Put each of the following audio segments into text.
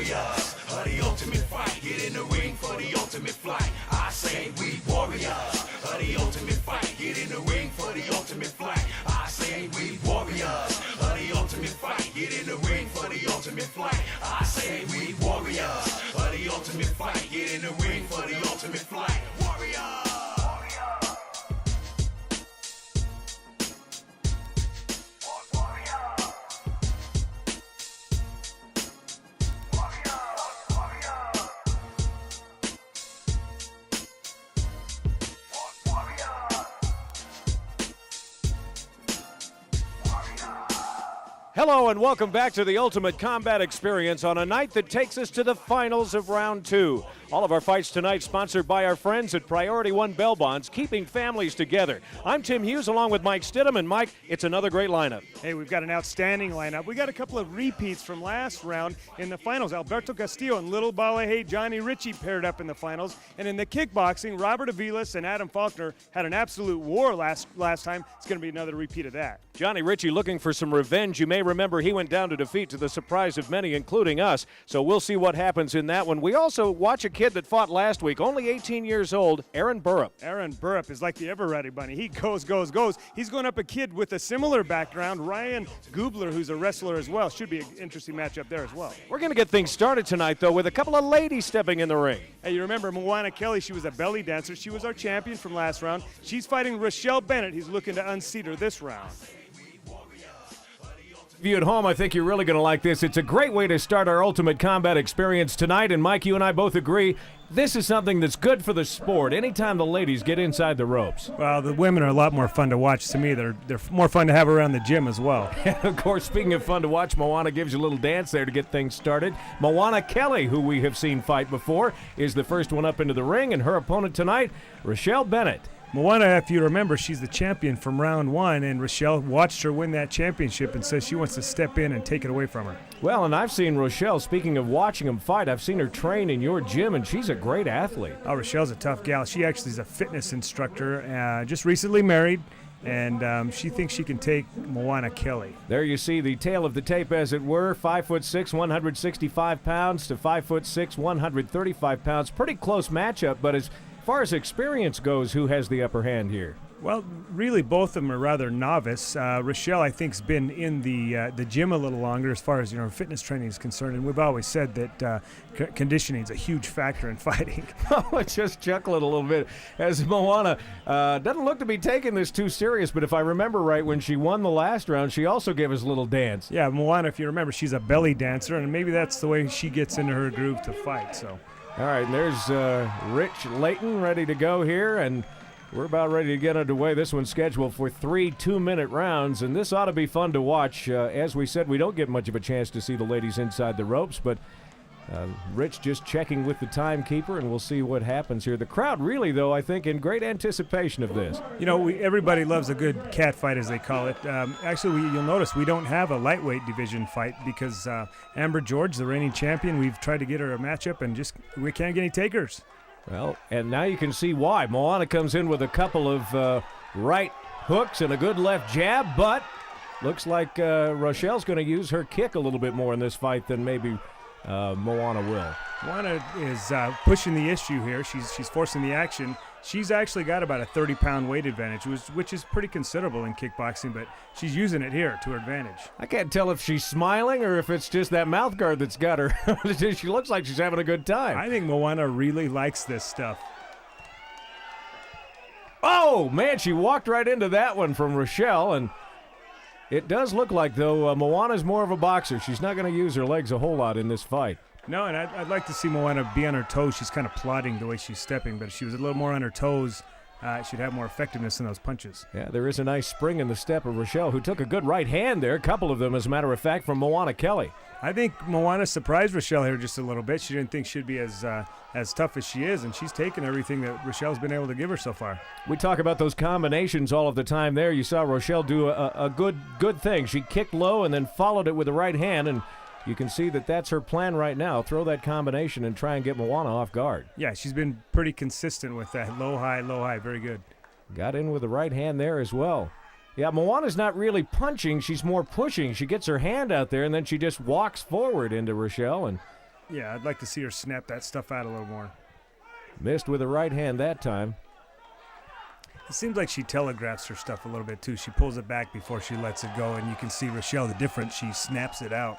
warriors of the ultimate fight. Get in the ring for the ultimate flight. I say we warriors of the ultimate fight. Get in the ring for the ultimate flight. I say we warriors of the ultimate fight. Get in the ring for the ultimate flight. I say we warriors of the ultimate fight. Get in the ring for the ultimate flight. Warriors. Hello and welcome back to the Ultimate Combat Experience on a night that takes us to the finals of round two. All of our fights tonight sponsored by our friends at Priority One Bail Bonds, keeping families together. I'm Tim Hughes along with Mike Stidham, and Mike, it's another great lineup. Hey, we've got an outstanding lineup. We got a couple of repeats from last round in the finals. Alberto Castillo and Little Balahay Johnny Riche paired up in the finals. And in the kickboxing, Robert Aviles and Adam Faulkner had an absolute war last time. It's going to be another repeat of that. Johnny Riche looking for some revenge. You may remember he went down to defeat to the surprise of many, including us. So we'll see what happens in that one. We also watch a kid that fought last week, only 18 years old, Aaron Burrup. Aaron Burrup is like the ever-ready bunny. He goes. He's going up a kid with a similar background, Ryan Gubler, who's a wrestler as well. Should be an interesting matchup there as well. We're going to get things started tonight, though, with a couple of ladies stepping in the ring. Hey, you remember Moana Kelly? She was a belly dancer. She was our champion from last round. She's fighting Rachelle Bennett. He's looking to unseat her this round. You at home, I think you're really going to like this. It's a great way to start our Ultimate Combat Experience tonight, and Mike, you and I both agree this is something that's good for the sport anytime the ladies get inside the ropes. Well, the women are a lot more fun to watch to me. They're more fun to have around the gym as well. And of course, speaking of fun to watch, Moana gives you a little dance there to get things started. Moana Kelly, who we have seen fight before, is the first one up into the ring, and her opponent tonight, Rachelle Bennett. Moana, if you remember, she's the champion from round one, and Rachelle watched her win that championship and says she wants to step in and take it away from her. Well, and I've seen Rachelle, speaking of watching them fight, I've seen her train in your gym, and she's a great athlete. Oh, Rachelle's a tough gal. She actually is a fitness instructor, just recently married, and she thinks she can take Moana Kelly. There you see the tail of the tape, as it were. 5'6", 165 pounds to 5'6", 135 pounds. Pretty close matchup, but as far as experience goes, who has the upper hand here? Well, really, both of them are rather novice. Rachelle, I think, has been in the gym a little longer as far as fitness training is concerned, and we've always said that conditioning is a huge factor in fighting. Oh, just chuckle it a little bit as Moana doesn't look to be taking this too serious, but if I remember right, when she won the last round, she also gave us a little dance. Yeah, Moana, if you remember, she's a belly dancer, and maybe that's the way she gets into her groove to fight. So. All right, and there's Rich Layton ready to go here, and we're about ready to get underway. This one's scheduled for 3 2-minute rounds, and this ought to be fun to watch. As we said, we don't get much of a chance to see the ladies inside the ropes, but Rich just checking with the timekeeper, and we'll see what happens here. The crowd really, though, I think, in great anticipation of this. Everybody loves a good cat fight, as they call it. Actually, you'll notice we don't have a lightweight division fight because Amber George, the reigning champion, we've tried to get her a matchup, and we can't get any takers. Well, and now you can see why. Moana comes in with a couple of right hooks and a good left jab, but looks like Rochelle's going to use her kick a little bit more in this fight than maybe Moana will. Moana is pushing the issue here. She's forcing the action. She's actually got about a 30-pound weight advantage, which is pretty considerable in kickboxing, but she's using it here to her advantage. I can't tell if she's smiling or if it's just that mouth guard that's got her. She looks like she's having a good time. I think Moana really likes this stuff. Oh, man, she walked right into that one from Rachelle, and it does look like, though, Moana's more of a boxer. She's not going to use her legs a whole lot in this fight. No, and I'd like to see Moana be on her toes. She's kind of plodding the way she's stepping, but if she was a little more on her toes, she'd have more effectiveness in those punches. Yeah, there is a nice spring in the step of Rachelle, who took a good right hand there, a couple of them, as a matter of fact, from Moana Kelly. I think Moana surprised Rachelle here just a little bit. She didn't think she'd be as tough as she is, and she's taken everything that Rochelle's been able to give her so far. We talk about those combinations all of the time there. You saw Rachelle do a good thing. She kicked low and then followed it with the right hand, and you can see that that's her plan right now. Throw that combination and try and get Moana off guard. Yeah, she's been pretty consistent with that. Low, high, low, high. Very good. Got in with the right hand there as well. Yeah, Moana's not really punching. She's more pushing. She gets her hand out there, and then she just walks forward into Rachelle. And Yeah, I'd like to see her snap that stuff out a little more. Missed with the right hand that time. It seems like she telegraphs her stuff a little bit, too. She pulls it back before she lets it go, and you can see Rachelle the difference. She snaps it out.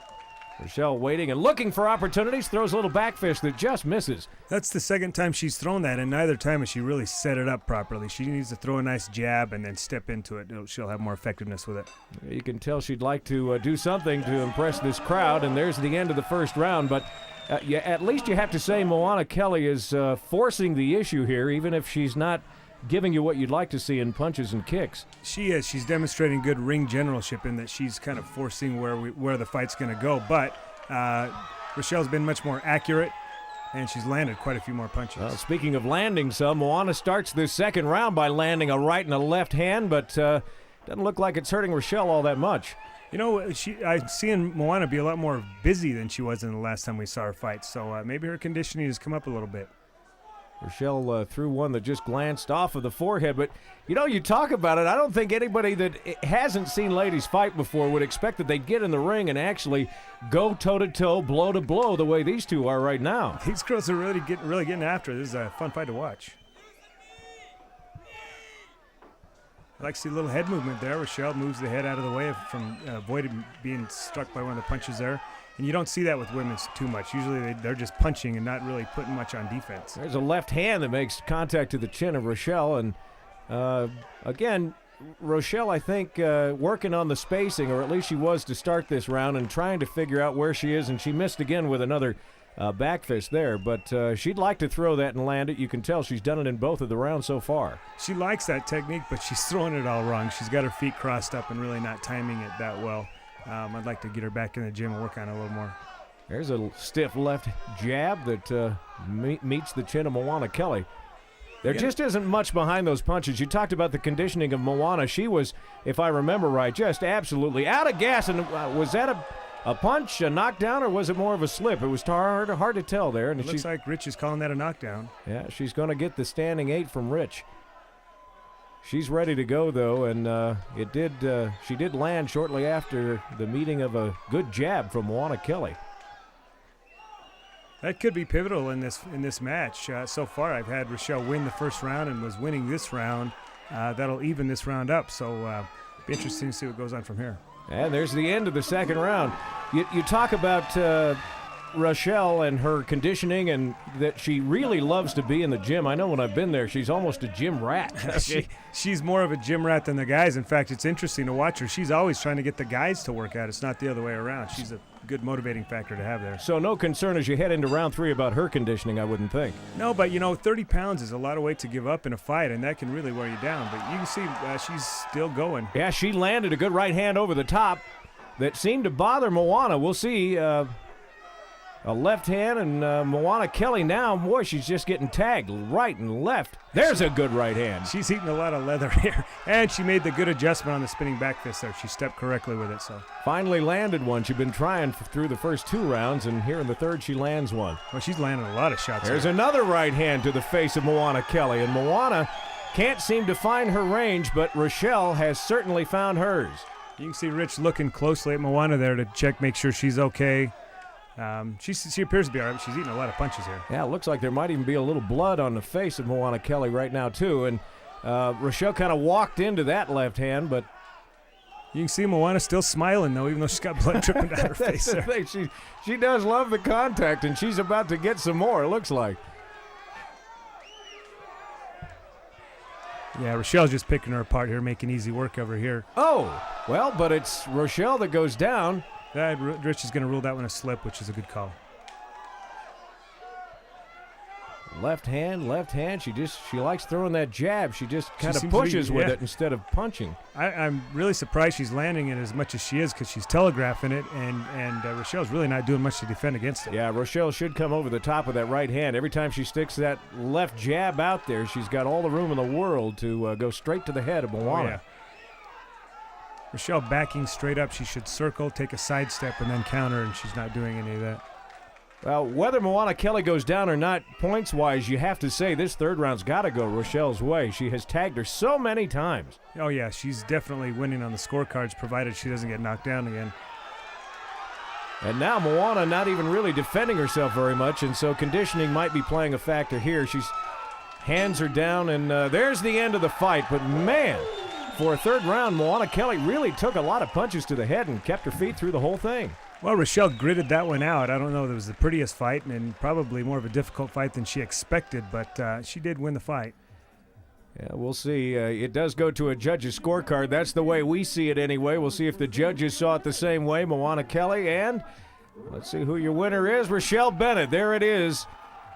Rachelle waiting and looking for opportunities, throws a little back fist that just misses. That's the second time she's thrown that, and neither time has she really set it up properly. She needs to throw a nice jab and then step into it. She'll have more effectiveness with it. You can tell she'd like to do something to impress this crowd, and there's the end of the first round. But at least you have to say Moana Kelly is forcing the issue here, even if she's not giving you what you'd like to see in punches and kicks. She is. She's demonstrating good ring generalship in that she's kind of forcing where the fight's going to go. But Rachelle's been much more accurate, and she's landed quite a few more punches. Speaking of landing some, Moana starts this second round by landing a right and a left hand, but doesn't look like it's hurting Rachelle all that much. You know, I'm seeing Moana be a lot more busy than she was in the last time we saw her fight, so maybe her conditioning has come up a little bit. Rachelle threw one that just glanced off of the forehead. But, you know, you talk about it, I don't think anybody that hasn't seen ladies fight before would expect that they'd get in the ring and actually go toe-to-toe, blow-to-blow the way these two are right now. These girls are really getting after it. This is a fun fight to watch. I like to see a little head movement there. Rachelle moves the head out of the way from avoiding being struck by one of the punches there. And you don't see that with women too much. Usually they're just punching and not really putting much on defense. There's a left hand that makes contact to the chin of Rachelle. And, again, Rachelle, I think, working on the spacing, or at least she was to start this round, and trying to figure out where she is. And she missed again with another back fist there. But she'd like to throw that and land it. You can tell she's done it in both of the rounds so far. She likes that technique, but she's throwing it all wrong. She's got her feet crossed up and really not timing it that well. I'd like to get her back in the gym and work on it a little more. There's a stiff left jab that meets the chin of Moana Kelly. There just isn't much behind those punches. You talked about the conditioning of Moana. She was, if I remember right, just absolutely out of gas. And was that a punch, a knockdown, or was it more of a slip? It was hard to tell there. And it looks like Rich is calling that a knockdown. Yeah, she's going to get the standing 8 from Rich. She's ready to go, though, and she did land shortly after the meeting of a good jab from Moana Kelly. That could be pivotal in this match. So far, I've had Rachelle win the first round and was winning this round. That'll even this round up, so it'll be interesting to see what goes on from here. And there's the end of the second round. You talk about Rachelle and her conditioning, and that she really loves to be in the gym. I know when I've been there, she's almost a gym rat. She's more of a gym rat than the guys. In fact, it's interesting to watch her. She's always trying to get the guys to work out. It's not the other way around. She's a good motivating factor to have there. So no concern as you head into round 3 about her conditioning, I wouldn't think. No, but, 30 pounds is a lot of weight to give up in a fight, and that can really wear you down. But you can see she's still going. Yeah, she landed a good right hand over the top that seemed to bother Moana. We'll see. A left hand, and Moana Kelly now, boy, she's just getting tagged right and left. There's a good right hand. She's eating a lot of leather here, and she made the good adjustment on the spinning back fist there. She stepped correctly with it. So finally landed one. She'd been trying through the first 2 rounds, and here in the third she lands one. Well, she's landing a lot of shots. There's another right hand to the face of Moana Kelly, and Moana can't seem to find her range, but Rachelle has certainly found hers. You can see Rich looking closely at Moana there to make sure she's okay. She appears to be all right. She's eating a lot of punches here. Yeah, it looks like there might even be a little blood on the face of Moana Kelly right now, too. And Rachelle kind of walked into that left hand, but you can see Moana still smiling, though, even though she's got blood dripping down her face there. The thing. She does love the contact, and she's about to get some more, it looks like. Yeah, Rachelle's just picking her apart here, making easy work over here. Oh, well, but it's Rachelle that goes down. Rich is going to rule that one a slip, which is a good call. Left hand. She likes throwing that jab. She just kind of pushes with it instead of punching. I'm really surprised she's landing it as much as she is, because she's telegraphing it, and Rachelle's really not doing much to defend against it. Yeah, Rachelle should come over the top of that right hand. Every time she sticks that left jab out there, she's got all the room in the world to go straight to the head of Moana. Oh, yeah. Rachelle backing straight up. She should circle, take a side step, and then counter, and she's not doing any of that. Well, whether Moana Kelly goes down or not, points-wise, you have to say this third round's got to go Rachelle's way. She has tagged her so many times. Oh, yeah, she's definitely winning on the scorecards, provided she doesn't get knocked down again. And now Moana not even really defending herself very much, and so conditioning might be playing a factor here. She's hands are down, and there's the end of the fight. But man, for a third round, Moana Kelly really took a lot of punches to the head and kept her feet through the whole thing. Well, Rachelle gritted that one out. I don't know if it was the prettiest fight and probably more of a difficult fight than she expected, but she did win the fight. Yeah, we'll see. It does go to a judge's scorecard. That's the way we see it anyway. We'll see if the judges saw it the same way. Moana Kelly, and let's see who your winner is. Rachelle Bennett. There it is.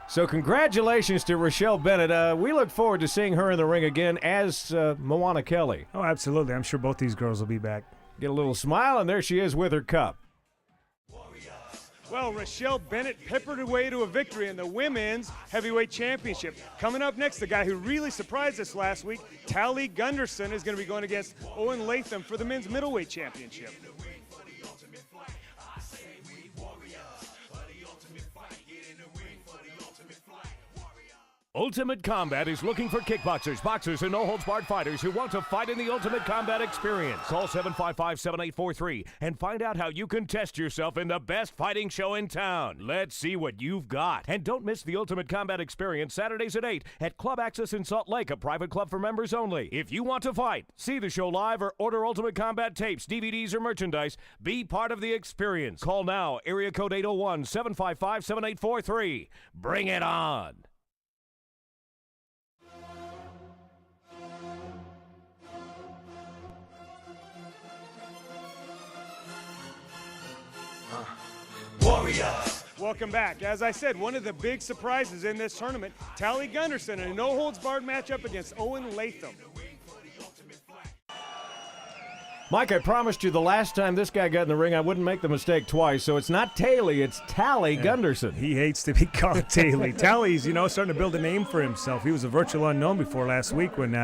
So congratulations to Rachelle Bennett. We look forward to seeing her in the ring again as Moana Kelly. Oh, absolutely. I'm sure both these girls will be back. Get a little smile, and there she is with her cup. Well, Rachelle Bennett peppered away to a victory in the Women's Heavyweight Championship. Coming up next, the guy who really surprised us last week, Tailey Gunderson, is going to be going against Owen Leatham for the Men's Middleweight Championship. Ultimate Combat is looking for kickboxers, boxers, and no-holds-barred fighters who want to fight in the Ultimate Combat experience. Call 755-7843 and find out how you can test yourself in the best fighting show in town. Let's see what you've got. And don't miss the Ultimate Combat experience Saturdays at 8 at Club Access in Salt Lake, a private club for members only. If you want to fight, see the show live, or order Ultimate Combat tapes, DVDs, or merchandise, be part of the experience. Call now, area code 801-755-7843. Bring it on. Warriors. Welcome back. As I said, one of the big surprises in this tournament, Tailey Gunderson in a no-holds-barred matchup against Owen Leatham. Mike, I promised you the last time this guy got in the ring, I wouldn't make the mistake twice. So it's not Tailey, it's Tailey Gunderson. He hates to be called Tailey. Tailey's, starting to build a name for himself. He was a virtual unknown before last week when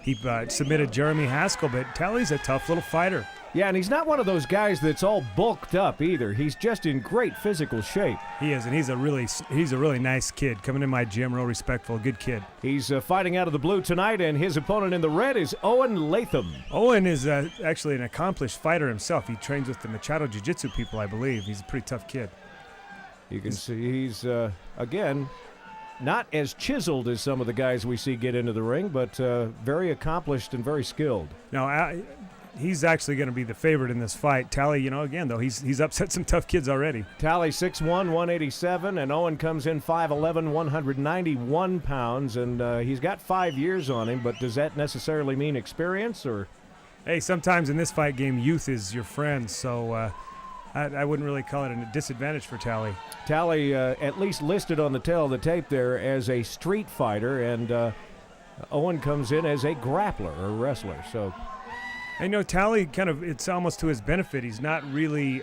he submitted Jeremy Haskell, but Tailey's a tough little fighter. Yeah, and he's not one of those guys that's all bulked up either. He's just in great physical shape. He is, and he's a really nice kid. Coming in my gym, real respectful, good kid. He's fighting out of the blue tonight, and his opponent in the red is Owen Leatham. Owen is actually an accomplished fighter himself. He trains with the Machado Jiu Jitsu people, I believe. He's a pretty tough kid. You can see he's, again, not as chiseled as some of the guys we see get into the ring, but very accomplished and very skilled. Now, he's actually going to be the favorite in this fight. Tailey, again, though, he's upset some tough kids already. Tailey 6'1", 187, and Owen comes in 5'11", 191 pounds, and he's got 5 years on him, but does that necessarily mean experience? Or? Hey, sometimes in this fight game, youth is your friend, so I wouldn't really call it a disadvantage for Tailey. Tailey at least listed on the tail of the tape there as a street fighter, and Owen comes in as a grappler or wrestler, so... I know Tailey it's almost to his benefit. He's not really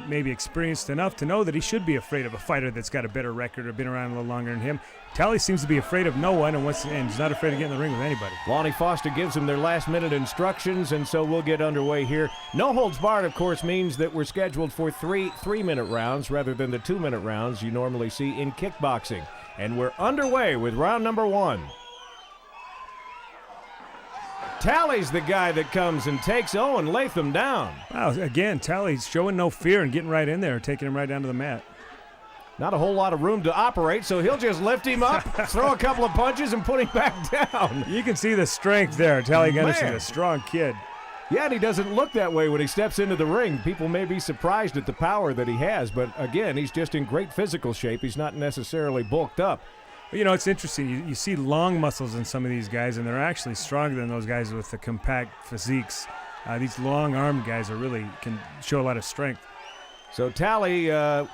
maybe experienced enough to know that he should be afraid of a fighter that's got a better record or been around a little longer than him. Tailey seems to be afraid of no one and he's not afraid to get in the ring with anybody. Lonnie Foster gives him their last-minute instructions, and so we'll get underway here. No holds barred, of course, means that we're scheduled for three-minute rounds rather than the 2-minute rounds you normally see in kickboxing. And we're underway with round number 1. Tailey's the guy that comes and takes Owen Leatham down. Wow, again, Tailey's showing no fear and getting right in there, taking him right down to the mat. Not a whole lot of room to operate, so he'll just lift him up, throw a couple of punches, and put him back down. You can see the strength there. Tailey Gunderson, a strong kid. Yeah, and he doesn't look that way when he steps into the ring. People may be surprised at the power that he has, but again, he's just in great physical shape. He's not necessarily bulked up. It's interesting. You see long muscles in some of these guys, and they're actually stronger than those guys with the compact physiques. These long-armed guys can show a lot of strength. So Tailey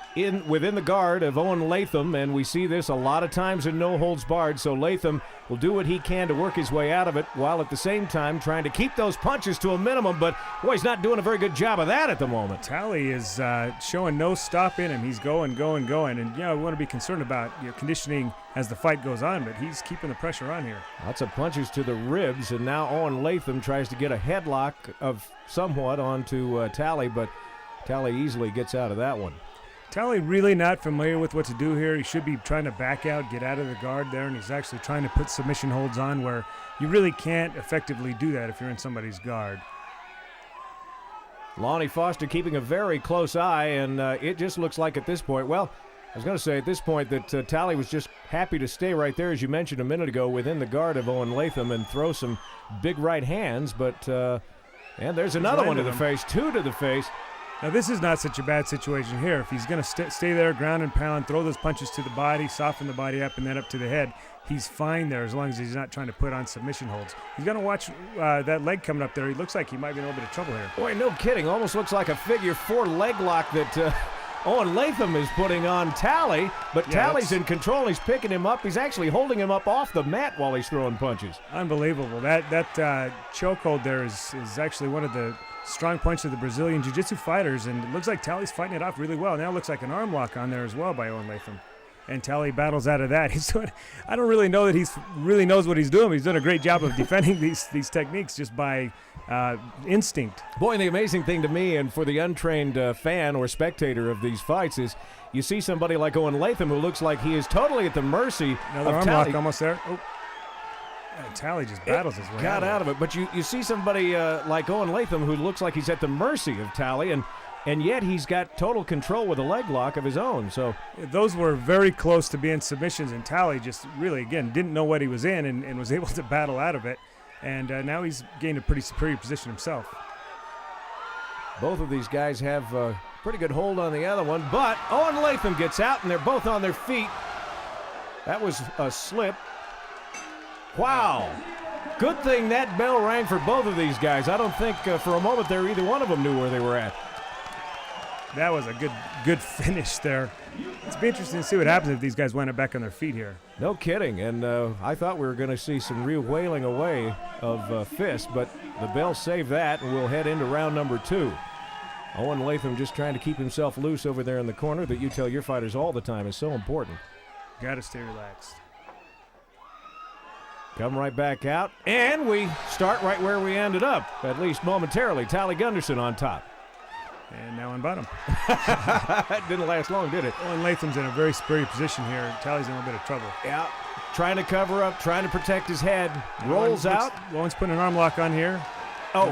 within the guard of Owen Leatham, and we see this a lot of times in no holds barred. So Leatham will do what he can to work his way out of it, while at the same time trying to keep those punches to a minimum. But boy, he's not doing a very good job of that at the moment. Tailey is showing no stop in him. He's going, and we want to be concerned about conditioning as the fight goes on, but he's keeping the pressure on here. Lots of punches to the ribs, and now Owen Leatham tries to get a headlock of somewhat onto Tailey, but Tailey easily gets out of that one. Tailey really not familiar with what to do here. He should be trying to back out, get out of the guard there, and he's actually trying to put submission holds on where you really can't effectively do that if you're in somebody's guard. Lonnie Foster keeping a very close eye, and it just looks like at this point, well, I was going to say at this point that Tailey was just happy to stay right there, as you mentioned a minute ago, within the guard of Owen Leatham and throw some big right hands. But, and there's another one to the face, 2 to the face. Now, this is not such a bad situation here. If he's going to stay there, ground and pound, throw those punches to the body, soften the body up, and then up to the head, he's fine there as long as he's not trying to put on submission holds. He's going to watch that leg coming up there. He looks like he might be in a little bit of trouble here. Boy, no kidding. Almost looks like a figure 4 leg lock that Owen Leatham is putting on Tailey, but Tailey's in control. He's picking him up. He's actually holding him up off the mat while he's throwing punches. Unbelievable. That chokehold there is actually one of the strong points of the Brazilian Jiu-Jitsu fighters, and it looks like Tailey's fighting it off really well. Now it looks like an arm lock on there as well by Owen Leatham. And Tailey battles out of that. I don't really know that he really knows what he's doing. He's done a great job of defending these techniques just by instinct. Boy, and the amazing thing to me, and for the untrained fan or spectator of these fights, is you see somebody like Owen Leatham who looks like he is totally at the mercy Another of arm Tailey. lock almost there. Oh. Tailey just battles his way got out of it. But you see somebody like Owen Leatham who looks like he's at the mercy of Tailey, and yet he's got total control with a leg lock of his own. So those were very close to being submissions, and Tailey just really, again, didn't know what he was in and was able to battle out of it. And now he's gained a pretty superior position himself. both of these guys have a pretty good hold on the other one, but Owen Leatham gets out, and they're both on their feet. That was a slip. Wow. Good thing that bell rang for both of these guys. I don't think for a moment there either one of them knew where they were at. That was a good finish there. It's be interesting to see what happens if these guys wind up back on their feet here. No kidding, and I thought we were going to see some real wailing away of fists, but the bell saved that, and we'll head into round number 2. Owen Leatham just trying to keep himself loose over there in the corner that you tell your fighters all the time is so important. Got to stay relaxed. Come right back out, and we start right where we ended up, at least momentarily. Tailey Gunderson on top. And now on bottom. That didn't last long, did it? Owen Latham's in a very superior position here. Tailey's in a little bit of trouble. Yeah, trying to cover up, trying to protect his head. Rolls out. Owen's putting an arm lock on here. Oh,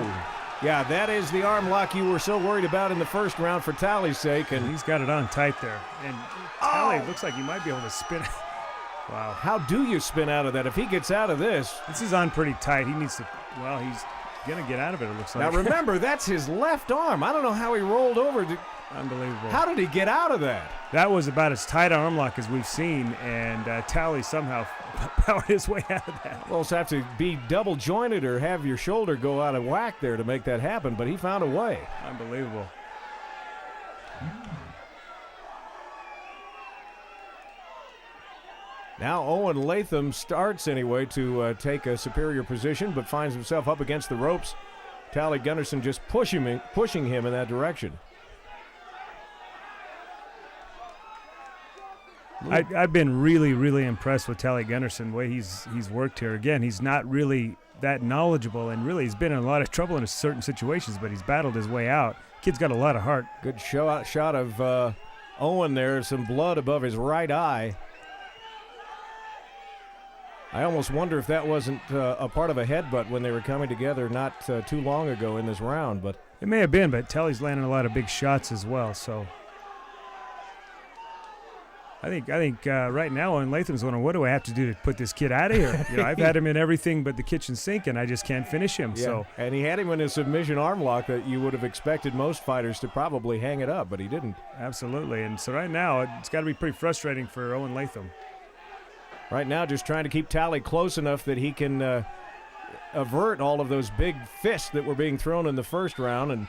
yeah, that is the arm lock you were so worried about in the first round for Tailey's sake. And he's got it on tight there. And Tailey looks like he might be able to spin. Wow. How do you spin out of that? If he gets out of this. This is on pretty tight. He needs to, well, he's going to get out of it, it looks like. Now remember, that's his left arm. I don't know how he rolled over. Unbelievable. How did he get out of that? That was about as tight arm lock as we've seen, and Tailey somehow powered his way out of that. Well, it's have to be double jointed or have your shoulder go out of whack there to make that happen, but he found a way. Unbelievable. Now Owen Leatham starts anyway to take a superior position, but finds himself up against the ropes. Tailey Gunderson just pushing him in that direction. I've been really, really impressed with Tailey Gunderson, the way he's worked here. Again, he's not really that knowledgeable, and really he's been in a lot of trouble in certain situations, but he's battled his way out. Kid's got a lot of heart. Good shot of Owen there, some blood above his right eye. I almost wonder if that wasn't a part of a headbutt when they were coming together not too long ago in this round. But it may have been, but Tailey's landing a lot of big shots as well. So I think right now Owen Latham's wondering, what do I have to do to put this kid out of here? You know, I've had him in everything but the kitchen sink, and I just can't finish him. Yeah. So, and he had him in a submission arm lock that you would have expected most fighters to probably hang it up, but he didn't. Absolutely. And so right now it's got to be pretty frustrating for Owen Leatham. Right now, just trying to keep Tailey close enough that he can avert all of those big fists that were being thrown in the first round. And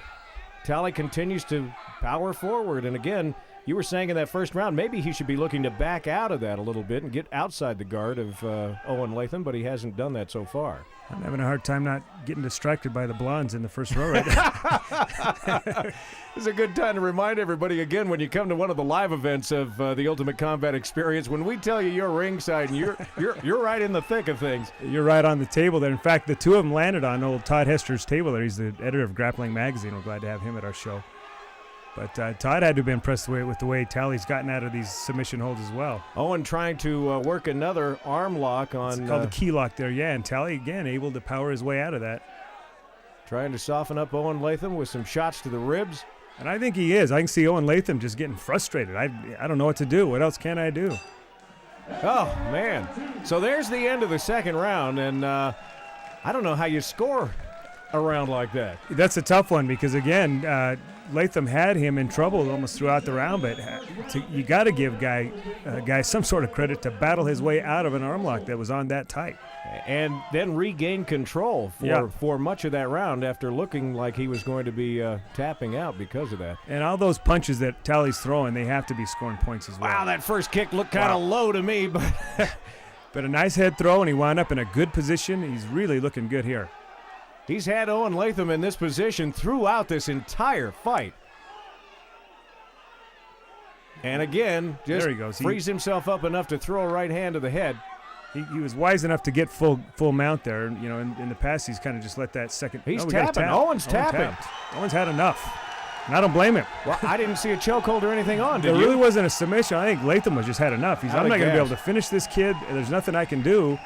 Tailey continues to power forward. And again, you were saying in that first round, maybe he should be looking to back out of that a little bit and get outside the guard of Owen Leatham, but he hasn't done that so far. I'm having a hard time not getting distracted by the blondes in the first row right now. This is a good time to remind everybody again, when you come to one of the live events of the Ultimate Combat Experience, when we tell you you're ringside and you're right in the thick of things. You're right on the table there. In fact, the two of them landed on old Todd Hester's table there. He's the editor of Grappling Magazine. We're glad to have him at our show. But Todd had to be impressed with the way Tailey's gotten out of these submission holds as well. Owen trying to work another arm lock on. It's called the key lock there, yeah. And Tailey, again, able to power his way out of that. Trying to soften up Owen Leatham with some shots to the ribs. And I think he is. I can see Owen Leatham just getting frustrated. I don't know what to do. What else can I do? Oh, man. So there's the end of the second round, and I don't know how you score a round like that. That's a tough one because, again, Latham had him in trouble almost throughout the round, but you got to give guy some sort of credit to battle his way out of an arm lock that was on that tight. And then regain control for much of that round after looking like he was going to be tapping out because of that. And all those punches that Tailey's throwing, they have to be scoring points as well. Wow, that first kick looked kind of low to me, but but a nice head throw, and he wound up in a good position. He's really looking good here. He's had Owen Leatham in this position throughout this entire fight. And again, just there he goes. Frees himself up enough to throw a right hand to the head. He was wise enough to get full mount there. You know, in the past, he's kind of just let that second. He's tapping. Owen's tapping. Owen's had enough. And I don't blame him. Well, I didn't see a chokehold or anything on, did you? There really wasn't a submission. I think Latham was just had enough. I'm not going to be able to finish this kid. There's nothing I can do.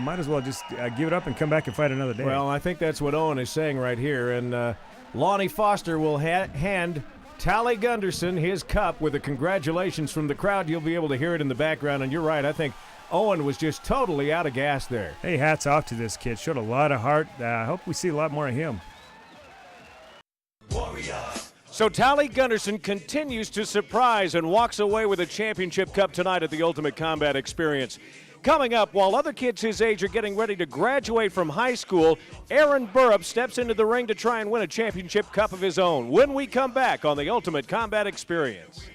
Might as well just give it up and come back and fight another day. Well, I think that's what Owen is saying right here. And Lonnie Foster will hand Tailey Gunderson his cup with a congratulations from the crowd. You'll be able to hear it in the background. And you're right. I think Owen was just totally out of gas there. Hey, hats off to this kid. Showed a lot of heart. I hope we see a lot more of him. So Tailey Gunderson continues to surprise and walks away with a championship cup tonight at the Ultimate Combat Experience. Coming up, while other kids his age are getting ready to graduate from high school, Aaron Burrup steps into the ring to try and win a championship cup of his own when we come back on the Ultimate Combat Experience.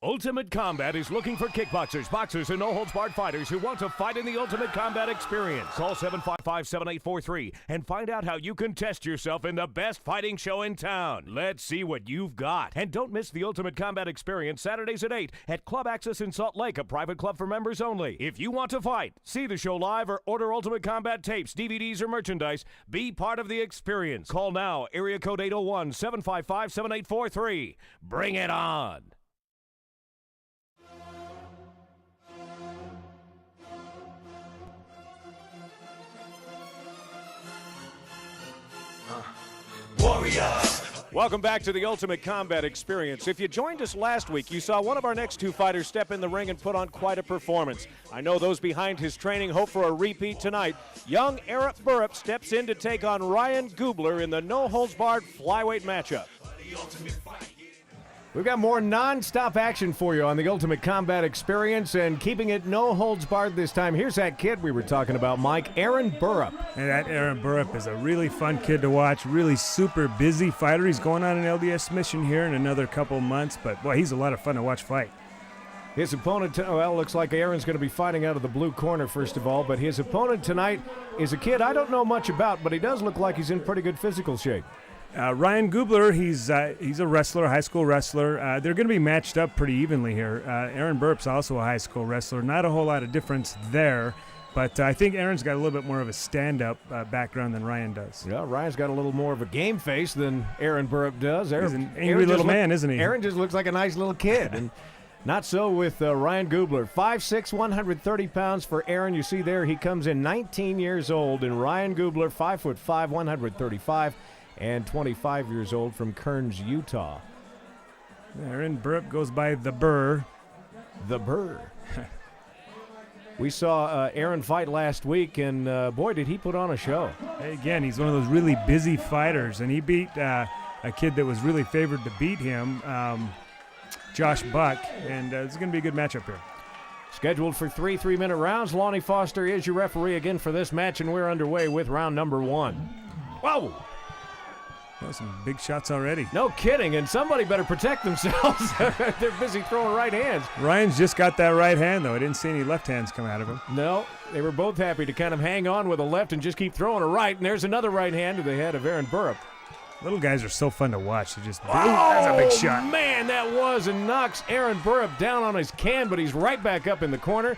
Ultimate Combat is looking for kickboxers, boxers, and no-holds-barred fighters who want to fight in the Ultimate Combat Experience. Call 755-7843 and find out how you can test yourself in the best fighting show in town. Let's see what you've got. And don't miss the Ultimate Combat Experience Saturdays at 8 at Club Access in Salt Lake, a private club for members only. If you want to fight, see the show live, or order Ultimate Combat tapes, DVDs, or merchandise, be part of the experience. Call now, area code 801-755-7843. Bring it on. Warriors. Welcome back to the Ultimate Combat Experience. If you joined us last week, you saw one of our next two fighters step in the ring and put on quite a performance. I know those behind his training hope for a repeat tonight. Young Aaron Burrup steps in to take on Ryan Gubler in the no-holds-barred flyweight matchup. We've got more non-stop action for you on the Ultimate Combat Experience, and keeping it no-holds-barred this time. Here's that kid we were talking about, Mike, Aaron Burrup. And that Aaron Burrup is a really fun kid to watch, really super busy fighter. He's going on an LDS mission here in another couple months, but, boy, he's a lot of fun to watch fight. His opponent, well, looks like Aaron's going to be fighting out of the blue corner, first of all, but his opponent tonight is a kid I don't know much about, but he does look like he's in pretty good physical shape. Ryan Gubler, he's a wrestler, a high school wrestler. They're going to be matched up pretty evenly here. Aaron Burrup's also a high school wrestler. Not a whole lot of difference there, but I think Aaron's got a little bit more of a stand-up background than Ryan does. Yeah, Ryan's got a little more of a game face than Aaron Burrup does. He's an angry little man, isn't he? Aaron just looks like a nice little kid. And not so with Ryan Gubler. 5'6", 130 pounds for Aaron. You see there, he comes in 19 years old. And Ryan Gubler, 5'5", 135. And 25 years old from Kearns, Utah. Aaron Burrup goes by the Burr. The Burr. We saw Aaron fight last week, and boy, did he put on a show. Again, he's one of those really busy fighters, and he beat a kid that was really favored to beat him, Josh Buck, and it's going to be a good matchup here. Scheduled for 3 3-minute rounds. Lonnie Foster is your referee again for this match, and we're underway with round number 1. Whoa! Well, some big shots already. No kidding, and somebody better protect themselves. They're busy throwing right hands. Ryan's just got that right hand, though. I didn't see any left hands come out of him. No, they were both happy to kind of hang on with a left and just keep throwing a right, and there's another right hand to the head of Aaron Burrup. Little guys are so fun to watch. They just, that's a big shot. Man, that was, and knocks Aaron Burrup down on his can, but he's right back up in the corner.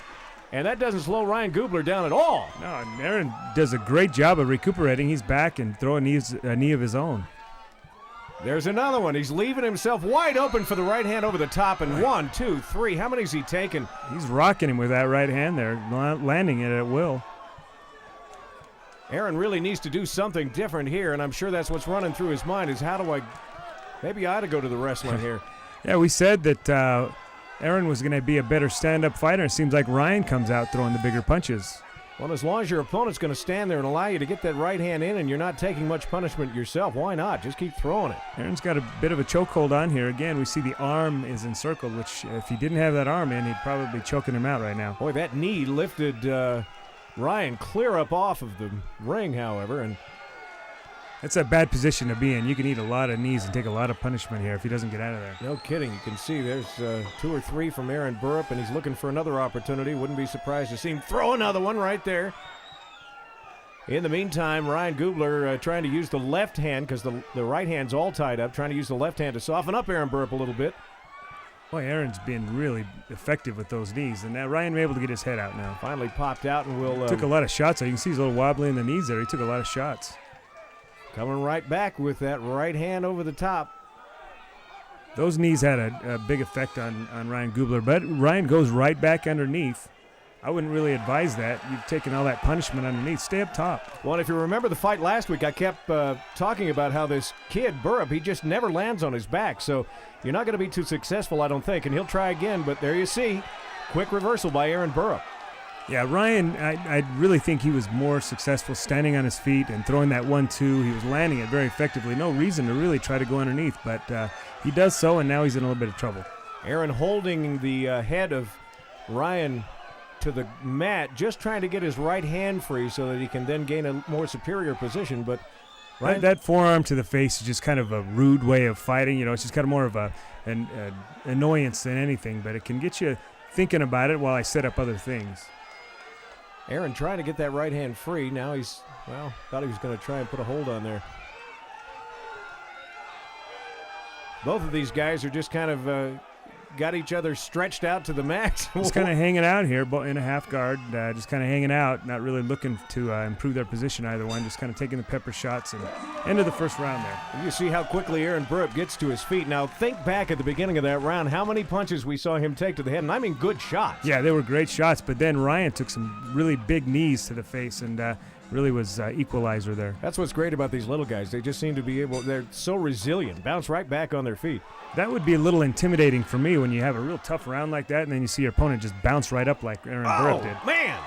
And that doesn't slow Ryan Gubler down at all. No, and Aaron does a great job of recuperating. He's back and throwing a knee of his own. There's another one. He's leaving himself wide open for the right hand over the top. And 1, 2, 3. How many's he taken? He's rocking him with that right hand there, landing it at will. Aaron really needs to do something different here, and I'm sure that's what's running through his mind is maybe I ought to go to the wrestling here. Yeah, we said that Aaron was going to be a better stand-up fighter. It seems like Ryan comes out throwing the bigger punches. Well, as long as your opponent's going to stand there and allow you to get that right hand in and you're not taking much punishment yourself, why not? Just keep throwing it. Aaron's got a bit of a chokehold on here. Again, we see the arm is encircled, which if he didn't have that arm in, he'd probably be choking him out right now. Boy, that knee lifted Ryan clear up off of the ring, however, and that's a bad position to be in. You can eat a lot of knees and take a lot of punishment here if he doesn't get out of there. no kidding. You can see there's 2 or 3 from Aaron Burrup, and he's looking for another opportunity. Wouldn't be surprised to see him throw another one right there. In the meantime, Ryan Gubler trying to use the left hand because the right hand's all tied up, trying to use the left hand to soften up Aaron Burrup a little bit. Boy, Aaron's been really effective with those knees, and now Ryan able to get his head out now. Finally popped out and will... took a lot of shots. So you can see he's a little wobbly in the knees there. He took a lot of shots. Coming right back with that right hand over the top. Those knees had a big effect on Ryan Gubler, but Ryan goes right back underneath. I wouldn't really advise that. You've taken all that punishment underneath. Stay up top. Well, if you remember the fight last week, I kept talking about how this kid, Burrup, he just never lands on his back. So you're not going to be too successful, I don't think. And he'll try again, but there you see. Quick reversal by Aaron Burrup. Yeah, Ryan, I really think he was more successful standing on his feet and throwing that 1-2. He was landing it very effectively. No reason to really try to go underneath, but he does so, and now he's in a little bit of trouble. Aaron holding the head of Ryan to the mat, just trying to get his right hand free so that he can then gain a more superior position. But Ryan, that forearm to the face is just kind of a rude way of fighting. You know, it's just kind of more of an annoyance than anything, but it can get you thinking about it while I set up other things. Aaron trying to get that right hand free. Now he's, thought he was going to try and put a hold on there. Both of these guys are just kind of got each other stretched out to the max. Just kind of hanging out here in a half guard, just kind of hanging out, not really looking to improve their position, either one, just kind of taking the pepper shots and end of the first round there. You see how quickly Aaron Burrup gets to his feet. Now think back at the beginning of that round, how many punches we saw him take to the head, and I mean good shots. Yeah, they were great shots, but then Ryan took some really big knees to the face and really was equalizer there. That's what's great about these little guys. They just seem to be they're so resilient, bounce right back on their feet. That would be a little intimidating for me when you have a real tough round like that and then you see your opponent just bounce right up like Aaron Burrup did. Oh, man!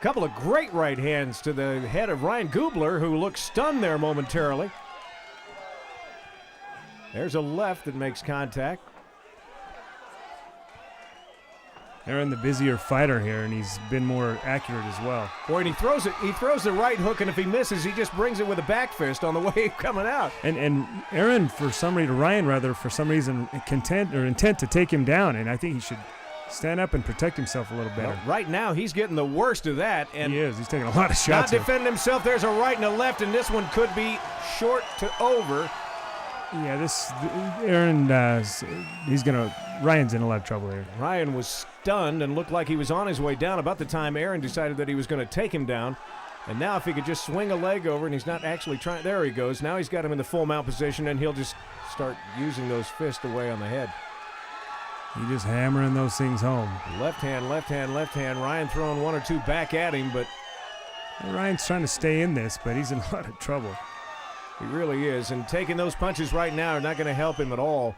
Couple of great right hands to the head of Ryan Gubler, who looks stunned there momentarily. There's a left that makes contact. Aaron, the busier fighter here, and he's been more accurate as well. Boy, and he throws the right hook, and if he misses, he just brings it with a back fist on the way coming out. And Aaron, Ryan, for some reason, intent to take him down, and I think he should stand up and protect himself a little better. Well, right now, he's getting the worst of that. And he is. He's taking a lot of shots. Not defending himself. There's a right and a left, and this one could be short to over. Yeah, Ryan's in a lot of trouble here. Ryan was stunned and looked like he was on his way down about the time Aaron decided that he was going to take him down. And now if he could just swing a leg over and he's not actually trying, there he goes. Now he's got him in the full mount position and he'll just start using those fists away on the head. He's just hammering those things home. Left hand, left hand, left hand. Ryan throwing 1 or 2 back at him, but Ryan's trying to stay in this, but he's in a lot of trouble. He really is, and taking those punches right now are not going to help him at all.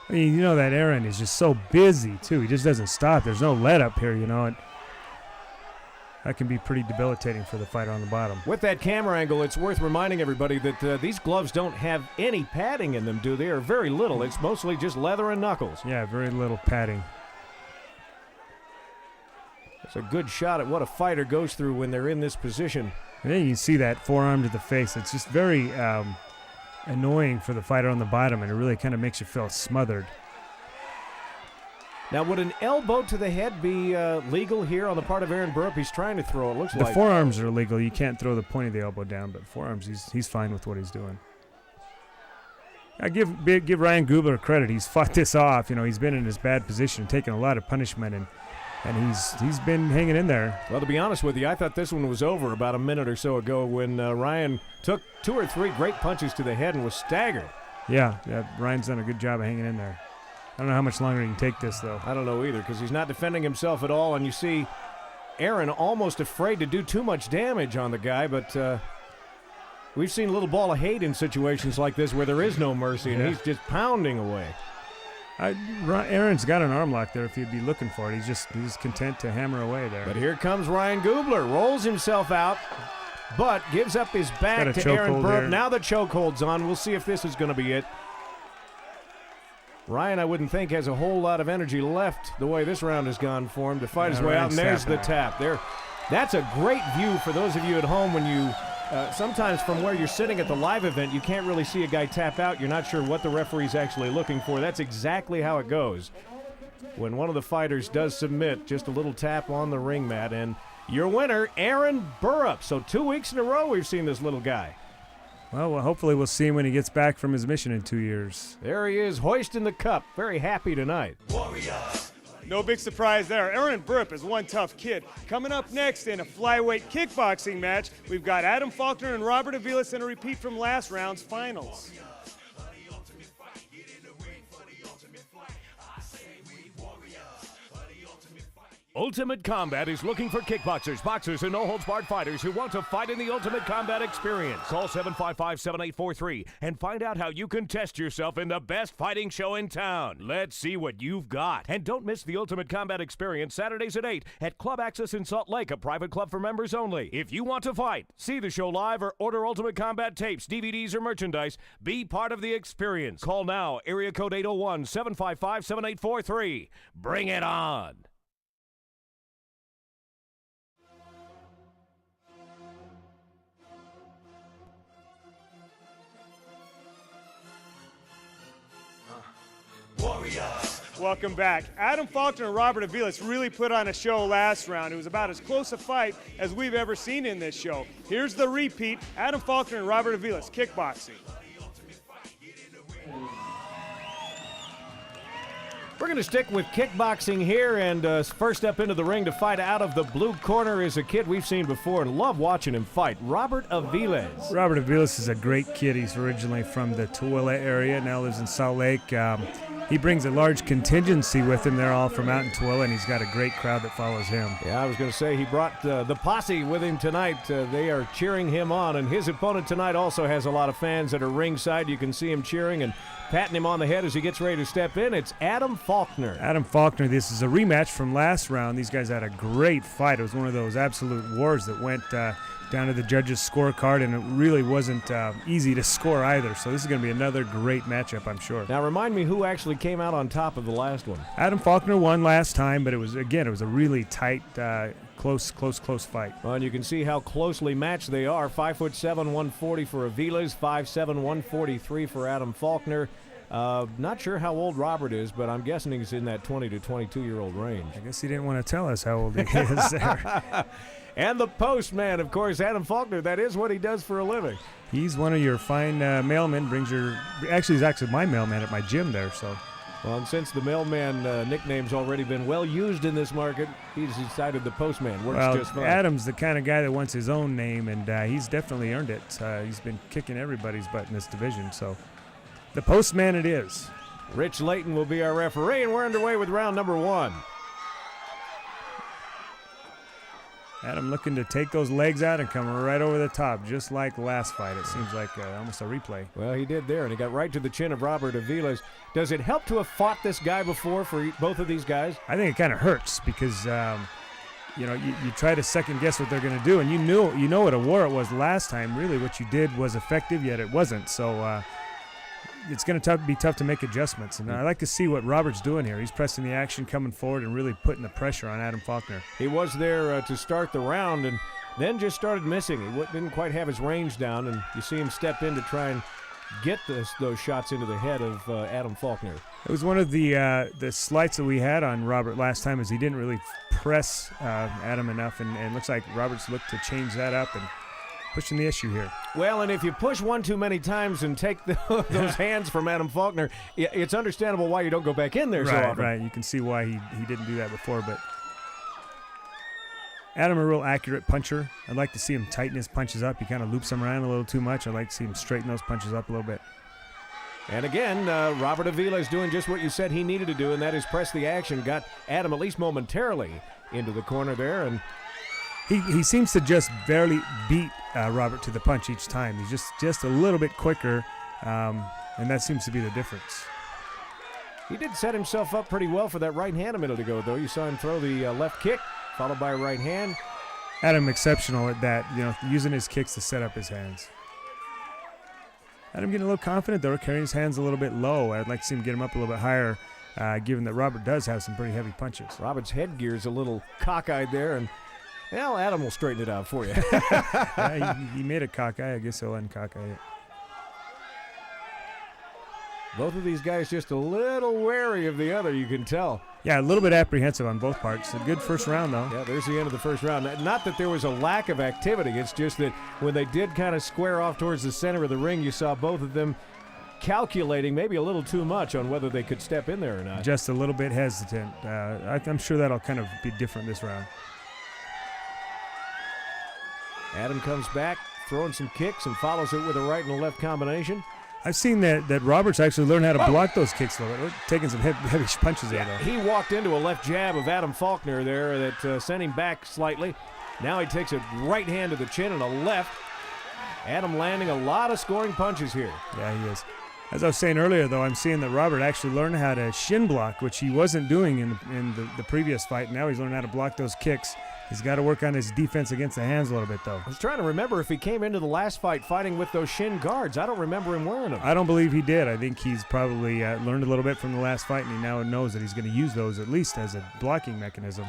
I mean, you know that Aaron is just so busy, too. He just doesn't stop. There's no let up here, you know. And that can be pretty debilitating for the fighter on the bottom. With that camera angle, it's worth reminding everybody that these gloves don't have any padding in them, do they? Or very little. It's mostly just leather and knuckles. Yeah, very little padding. It's a good shot at what a fighter goes through when they're in this position. And then you see that forearm to the face. It's just very annoying for the fighter on the bottom, and it really kind of makes you feel smothered. Now, would an elbow to the head be legal here on the part of Aaron Burrup? He's trying to throw, it looks like. The forearms are illegal. You can't throw the point of the elbow down, but forearms, he's fine with what he's doing. I give Ryan Gubler credit. He's fought this off. You know, he's been in his bad position, taking a lot of punishment, and And he's been hanging in there. Well, to be honest with you, I thought this one was over about a minute or so ago when Ryan took 2 or 3 great punches to the head and was staggered. Yeah, Ryan's done a good job of hanging in there. I don't know how much longer he can take this, though. I don't know either, because he's not defending himself at all, and you see Aaron almost afraid to do too much damage on the guy, but we've seen a little ball of hate in situations like this where there is no mercy, and he's just pounding away. Aaron's got an arm lock there if he'd be looking for it. He's content to hammer away there. But here comes Ryan Gubler, rolls himself out, but gives up his back to Aaron Burrup. Now the chokehold's on. We'll see if this is going to be it. Ryan, I wouldn't think, has a whole lot of energy left the way this round has gone for him to fight his way out. And there's the tap. That's a great view for those of you at home when you sometimes from where you're sitting at the live event, you can't really see a guy tap out. You're not sure what the referee's actually looking for. That's exactly how it goes. When one of the fighters does submit, just a little tap on the ring mat. And your winner, Aaron Burrup. So 2 weeks in a row we've seen this little guy. Well, hopefully we'll see him when he gets back from his mission in 2 years. There he is, hoisting the cup. Very happy tonight. Warriors. No big surprise there. Aaron Burrup is one tough kid. Coming up next in a flyweight kickboxing match, we've got Adam Faulkner and Robert Aviles in a repeat from last round's finals. Ultimate Combat is looking for kickboxers, boxers, and no-holds-barred fighters who want to fight in the Ultimate Combat experience. Call 755-7843 and find out how you can test yourself in the best fighting show in town. Let's see what you've got. And don't miss the Ultimate Combat experience Saturdays at 8 at Club Access in Salt Lake, a private club for members only. If you want to fight, see the show live, or order Ultimate Combat tapes, DVDs, or merchandise, be part of the experience. Call now, area code 801-755-7843. Bring it on. Warriors. Welcome back. Adam Faulkner and Robert Aviles really put on a show last round. It was about as close a fight as we've ever seen in this show. Here's the repeat, Adam Faulkner and Robert Aviles, kickboxing. We're going to stick with kickboxing here, and first up into the ring to fight out of the blue corner is a kid we've seen before and love watching him fight, Robert Aviles. Robert Aviles is a great kid. He's originally from the Tooele area, now lives in Salt Lake. He brings a large contingency with him. They're all from out in Tooele, and he's got a great crowd that follows him. Yeah, I was going to say he brought the posse with him tonight. They are cheering him on, and his opponent tonight also has a lot of fans that are ringside. You can see him cheering and patting him on the head as he gets ready to step in. It's Adam Faulkner. Adam Faulkner, this is a rematch from last round. These guys had a great fight. It was one of those absolute wars that went down to the judges' scorecard, and it really wasn't easy to score either. So this is going to be another great matchup, I'm sure. Now remind me who actually came out on top of the last one. Adam Faulkner won last time, but it was a really tight, close fight. Well, and you can see how closely matched they are. 5'7", 140 for Aviles, 5'7", 143 for Adam Faulkner. Not sure how old Robert is, but I'm guessing he's in that 20 to 22-year-old range. I guess he didn't want to tell us how old he is there. And the postman, of course, Adam Faulkner. That is what he does for a living. He's one of your fine mailmen. He's actually my mailman at my gym there. So, well, and since the mailman nickname's already been well used in this market, he's decided the postman works just fine. Adam's the kind of guy that wants his own name, and he's definitely earned it. He's been kicking everybody's butt in this division. So, the postman it is. Rich Layton will be our referee, and we're underway with round number 1. Adam looking to take those legs out and come right over the top, just like last fight. It seems like almost a replay. Well, he did there, and he got right to the chin of Robert Aviles. Does it help to have fought this guy before for both of these guys? I think it kind of hurts because, you try to second guess what they're going to do, and you know what a war it was last time. Really, what you did was effective, yet it wasn't. So it's going to be tough to make adjustments. And I like to see what Robert's doing here. He's pressing the action, coming forward, and really putting the pressure on Adam Faulkner. He was there to start the round and then just started missing. He didn't quite have his range down, and you see him step in to try and get those shots into the head of Adam Faulkner. It was one of the slights that we had on Robert last time is he didn't really press Adam enough, and looks like Robert's looked to change that up and pushing the issue here. Well, and if you push one too many times and take those hands from Adam Faulkner, it's understandable why you don't go back in there so often. Right. You can see why he didn't do that before, but Adam, a real accurate puncher. I'd like to see him tighten his punches up. He kind of loops them around a little too much. I'd like to see him straighten those punches up a little bit. And again, Robert Aviles doing just what you said he needed to do, and that is press the action. Got Adam at least momentarily into the corner there, and he seems to just barely beat Robert to the punch each time. He's just a little bit quicker, and that seems to be the difference. He did set himself up pretty well for that right hand a minute ago, though. You saw him throw the left kick, followed by a right hand. Adam exceptional at that, using his kicks to set up his hands. Adam getting a little confident, though, carrying his hands a little bit low. I'd like to see him get him up a little bit higher, given that Robert does have some pretty heavy punches. Robert's headgear is a little cockeyed there, and, well, Adam will straighten it out for you. He made it cockeye. I guess he'll uncockeye it. Both of these guys just a little wary of the other, you can tell. Yeah, a little bit apprehensive on both parts. A good first round, though. Yeah, there's the end of the first round. Not that there was a lack of activity. It's just that when they did kind of square off towards the center of the ring, you saw both of them calculating maybe a little too much on whether they could step in there or not. Just a little bit hesitant. I'm sure that'll kind of be different this round. Adam comes back, throwing some kicks, and follows it with a right and a left combination. I've seen that Robert's actually learned how to block those kicks a little bit, taking some heavy punches there, though. He walked into a left jab of Adam Faulkner there that sent him back slightly. Now he takes a right hand to the chin and a left. Adam landing a lot of scoring punches here. Yeah, he is. As I was saying earlier, though, I'm seeing that Robert actually learned how to shin block, which he wasn't doing in the previous fight. Now he's learning how to block those kicks. He's got to work on his defense against the hands a little bit, though. I was trying to remember if he came into the last fight fighting with those shin guards. I don't remember him wearing them. I don't believe he did. I think he's probably learned a little bit from the last fight, and he now knows that he's going to use those at least as a blocking mechanism.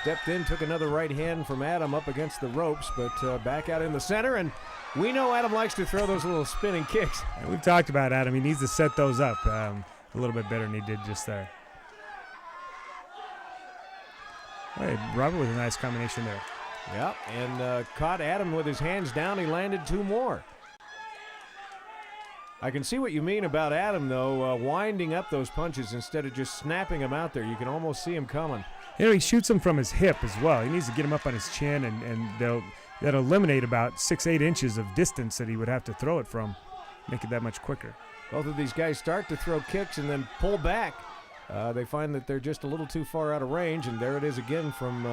Stepped in, took another right hand from Adam up against the ropes, but back out in the center, and we know Adam likes to throw those little spinning kicks. And we've talked about Adam. He needs to set those up a little bit better than he did just there. Hey, Robert with a nice combination there. Yep, and caught Adam with his hands down. He landed two more. I can see what you mean about Adam, though, winding up those punches instead of just snapping them out there. You can almost see him coming. He shoots them from his hip as well. He needs to get them up on his chin, and that'll eliminate about 6-8 inches of distance that he would have to throw it from, make it that much quicker. Both of these guys start to throw kicks and then pull back. They find that they're just a little too far out of range, and there it is again from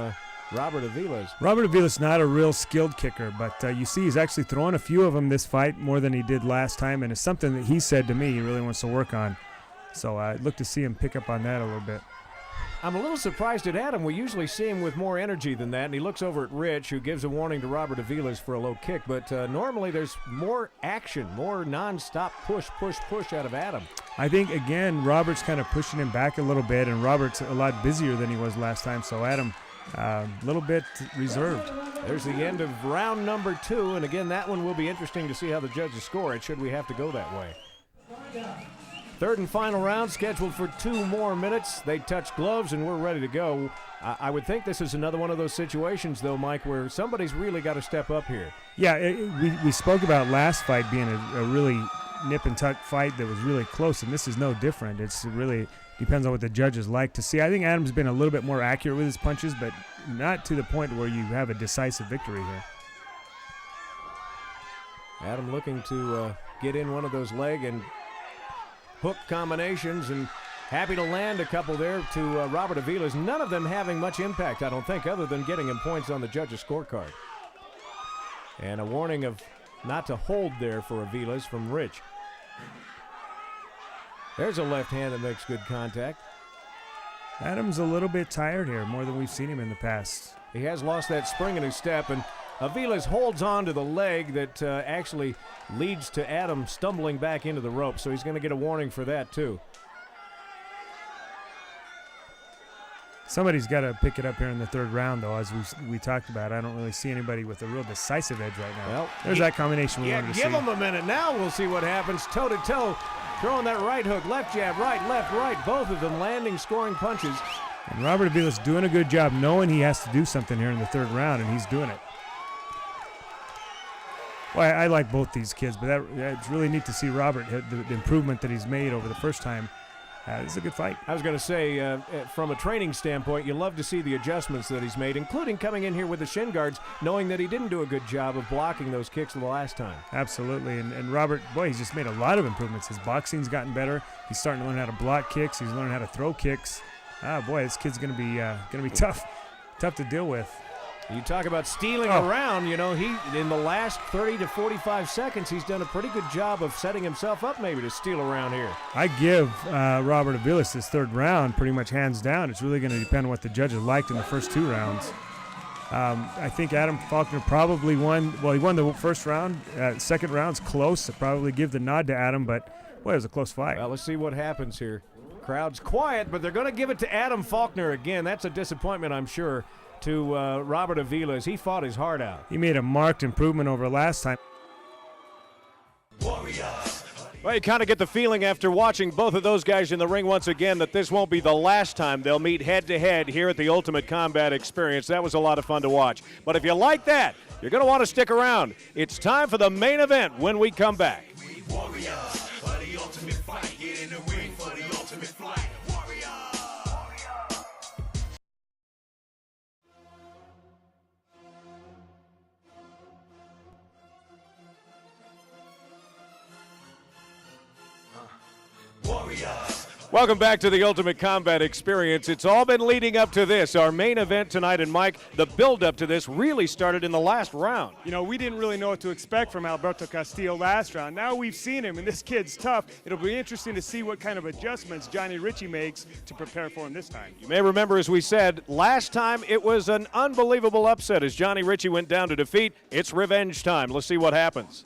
Robert Aviles. Robert Aviles is not a real skilled kicker, but you see he's actually throwing a few of them this fight more than he did last time, and it's something that he said to me he really wants to work on. So I'd look to see him pick up on that a little bit. I'm a little surprised at Adam. We usually see him with more energy than that, and he looks over at Rich, who gives a warning to Robert Aviles for a low kick, but normally there's more action, more nonstop push out of Adam. I think, again, Robert's kind of pushing him back a little bit, and Robert's a lot busier than he was last time, so Adam a little bit reserved. There's the end of round number 2, and again, that one will be interesting to see how the judges score it, should we have to go that way. Third and final round scheduled for 2 more minutes. They touch gloves, and we're ready to go. I would think this is another one of those situations, though, Mike, where somebody's really got to step up here. Yeah, we spoke about last fight being a really nip-and-tuck fight that was really close, and this is no different. It really depends on what the judges like to see. I think Adam's been a little bit more accurate with his punches, but not to the point where you have a decisive victory here. Adam looking to get in one of those leg and hook combinations, and happy to land a couple there to Robert Aviles. None of them having much impact, I don't think, other than getting him points on the judges' scorecard. And a warning of not to hold there for Aviles from Rich. There's a left hand that makes good contact. Adam's a little bit tired here, more than we've seen him in the past. He has lost that spring in his step, and Aviles holds on to the leg that actually leads to Adam stumbling back into the rope, so he's going to get a warning for that too. Somebody's got to pick it up here in the third round, though, as we talked about. I don't really see anybody with a real decisive edge right now. Well, there's that combination we wanted to see. Give him a minute. Now we'll see what happens. Toe-to-toe, throwing that right hook, left jab, left, right. Both of them landing, scoring punches. And Robert Aviles doing a good job knowing he has to do something here in the third round, and he's doing it. Well, I like both these kids, but it's really neat to see Robert, the improvement that he's made over the first time. This is a good fight. I was going to say, from a training standpoint, you love to see the adjustments that he's made, including coming in here with the shin guards, knowing that he didn't do a good job of blocking those kicks the last time. Absolutely, and Robert, boy, he's just made a lot of improvements. His boxing's gotten better. He's starting to learn how to block kicks. He's learning how to throw kicks. Boy, this kid's going to be tough to deal with. You talk about stealing around, you know, he in the last 30 to 45 seconds, he's done a pretty good job of setting himself up maybe to steal around here. I give Robert Aviles this third round pretty much hands down. It's really going to depend on what the judges liked in the first 2 rounds. I think Adam Faulkner probably won. Well, he won the first round. Second round's close. I'd probably give the nod to Adam, but, boy, it was a close fight. Well, let's see what happens here. Crowd's quiet, but they're going to give it to Adam Faulkner again. That's a disappointment, I'm sure, to Robert Aviles. He fought his heart out. He made a marked improvement over last time. Well, you kind of get the feeling after watching both of those guys in the ring once again that this won't be the last time they'll meet head-to-head here at the Ultimate Combat Experience. That was a lot of fun to watch. But if you like that, you're going to want to stick around. It's time for the main event when we come back. Welcome back to the Ultimate Combat Experience. It's all been leading up to this, our main event tonight. And Mike, the build-up to this really started in the last round. You know, we didn't really know what to expect from Alberto Castillo last round. Now we've seen him, and this kid's tough. It'll be interesting to see what kind of adjustments Johnny Riche makes to prepare for him this time. You may remember, as we said, last time it was an unbelievable upset as Johnny Riche went down to defeat. It's revenge time. Let's see what happens.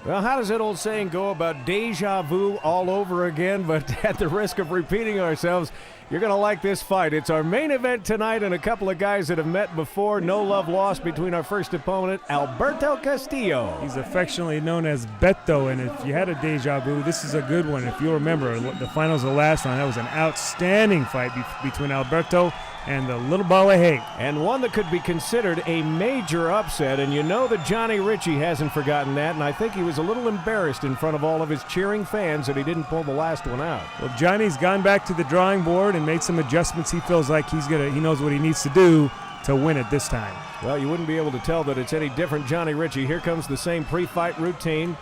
Well, how does that old saying go about deja vu all over again? But at the risk of repeating ourselves, you're going to like this fight. It's our main event tonight, and a couple of guys that have met before. No love lost between our first opponent, Alberto Castillo. He's affectionately known as Beto, and if you had a deja vu, this is a good one. If you remember, the finals of the last round, that was an outstanding fight between Alberto and the little ball of hay. And one that could be considered a major upset, and you know that Johnny Riche hasn't forgotten that, and I think he was a little embarrassed in front of all of his cheering fans that he didn't pull the last one out. Well, Johnny's gone back to the drawing board and made some adjustments. He feels like he knows what he needs to do to win it this time. Well, you wouldn't be able to tell that it's any different Johnny Riche. Here comes the same pre-fight routine.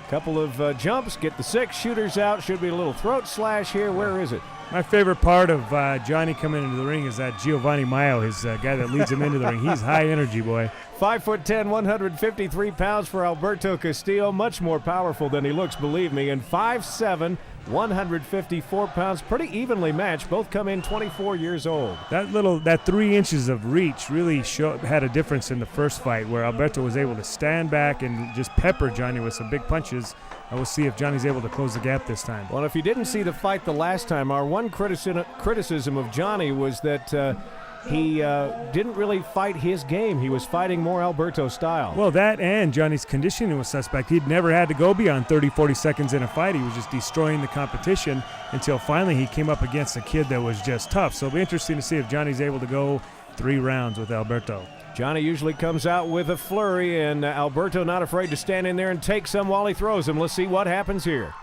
Couple of jumps, get the 6 shooters out. Should be a little throat slash here. Where is it? My favorite part of Johnny coming into the ring is that Giovanni Maio, his guy that leads him into the ring. He's high energy, boy. 5'10", 153 pounds for Alberto Castillo. Much more powerful than he looks, believe me. And 5'7", 154 pounds, pretty evenly matched. Both come in 24 years old. That 3 inches of reach really had a difference in the first fight, where Alberto was able to stand back and just pepper Johnny with some big punches. And we'll see if Johnny's able to close the gap this time. Well, if you didn't see the fight the last time, our one criticism of Johnny was that he didn't really fight his game. He was fighting more Alberto style. Well, that and Johnny's conditioning was suspect. He'd never had to go beyond 30, 40 seconds in a fight. He was just destroying the competition until finally he came up against a kid that was just tough. So it'll be interesting to see if Johnny's able to go 3 rounds with Alberto. Johnny usually comes out with a flurry, and Alberto not afraid to stand in there and take some while he throws him. Let's see what happens here.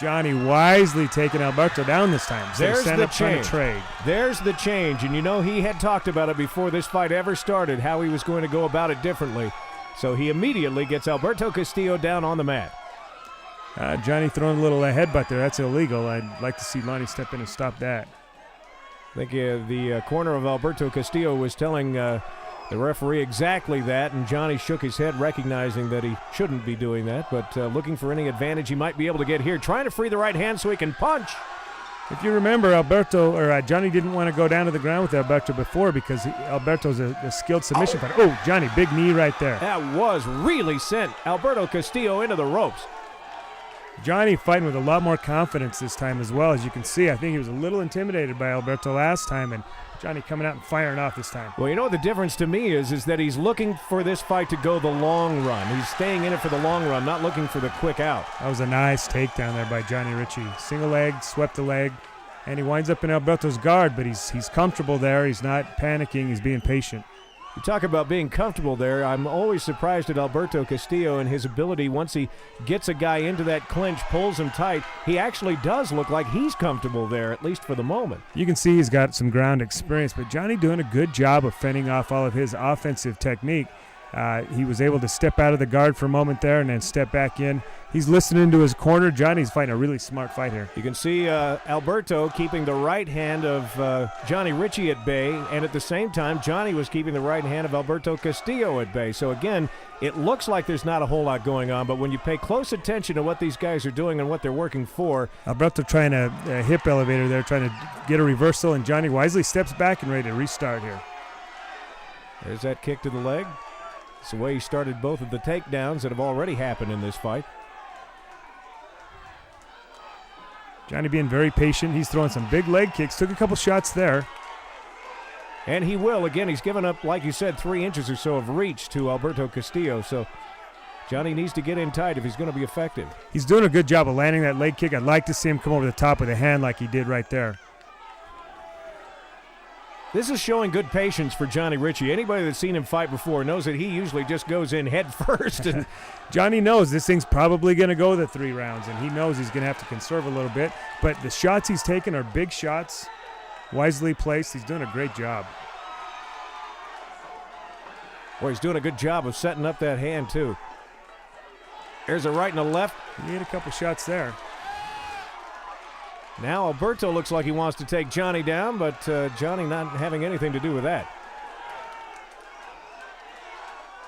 Johnny wisely taking Alberto down this time. There's the change. There's the change, and you know he had talked about it before this fight ever started, how he was going to go about it differently. So he immediately gets Alberto Castillo down on the mat. Johnny throwing a little headbutt there. That's illegal. I'd like to see Lonnie step in and stop that. I think the corner of Alberto Castillo was telling the referee exactly that, and Johnny shook his head, recognizing that he shouldn't be doing that, but looking for any advantage he might be able to get here, trying to free the right hand so he can punch. If you remember, Johnny didn't want to go down to the ground with Alberto before because Alberto's a skilled submission fighter. Oh, Johnny, big knee right there. That was really sent Alberto Castillo into the ropes. Johnny fighting with a lot more confidence this time as well. As you can see, I think he was a little intimidated by Alberto last time, and Johnny coming out and firing off this time. Well, you know what the difference to me is that he's looking for this fight to go the long run. He's staying in it for the long run, not looking for the quick out. That was a nice takedown there by Johnny Riche. Single leg, swept the leg, and he winds up in Alberto's guard, but he's comfortable there. He's not panicking. He's being patient. You talk about being comfortable there. I'm always surprised at Alberto Castillo and his ability once he gets a guy into that clinch, pulls him tight. He actually does look like he's comfortable there, at least for the moment. You can see he's got some ground experience, but Johnny doing a good job of fending off all of his offensive technique. He was able to step out of the guard for a moment there and then step back in. He's listening to his corner. Johnny's fighting a really smart fight here. You can see Alberto keeping the right hand of Johnny Riche at bay, and at the same time, Johnny was keeping the right hand of Alberto Castillo at bay. So again, it looks like there's not a whole lot going on, but when you pay close attention to what these guys are doing and what they're working for. Alberto trying a hip elevator there, trying to get a reversal, and Johnny wisely steps back and ready to restart here. There's that kick to the leg. It's the way he started both of the takedowns that have already happened in this fight. Johnny being very patient. He's throwing some big leg kicks. Took a couple shots there. And he will. Again, he's given up, like you said, 3 inches or so of reach to Alberto Castillo. So Johnny needs to get in tight if he's going to be effective. He's doing a good job of landing that leg kick. I'd like to see him come over the top with a hand like he did right there. This is showing good patience for Johnny Riche. Anybody that's seen him fight before knows that he usually just goes in head first. And Johnny knows this thing's probably going to go the 3 rounds, and he knows he's going to have to conserve a little bit. But the shots he's taking are big shots, wisely placed. He's doing a great job. Boy, he's doing a good job of setting up that hand, too. There's a right and a left. He had a couple shots there. Now Alberto looks like he wants to take Johnny down, but Johnny not having anything to do with that.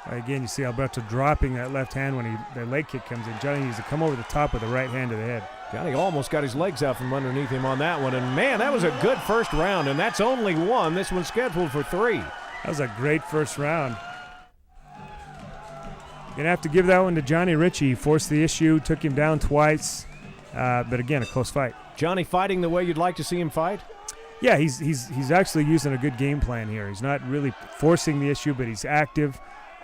Again, you see Alberto dropping that left hand when the leg kick comes in. Johnny needs to come over the top with the right hand to the head. Johnny almost got his legs out from underneath him on that one. And, man, that was a good first round, and that's only 1. This one's scheduled for 3. That was a great first round. You're going to have to give that one to Johnny Riche. He forced the issue, took him down twice, but, again, a close fight. Johnny fighting the way you'd like to see him fight? Yeah, he's actually using a good game plan here. He's not really forcing the issue, but he's active.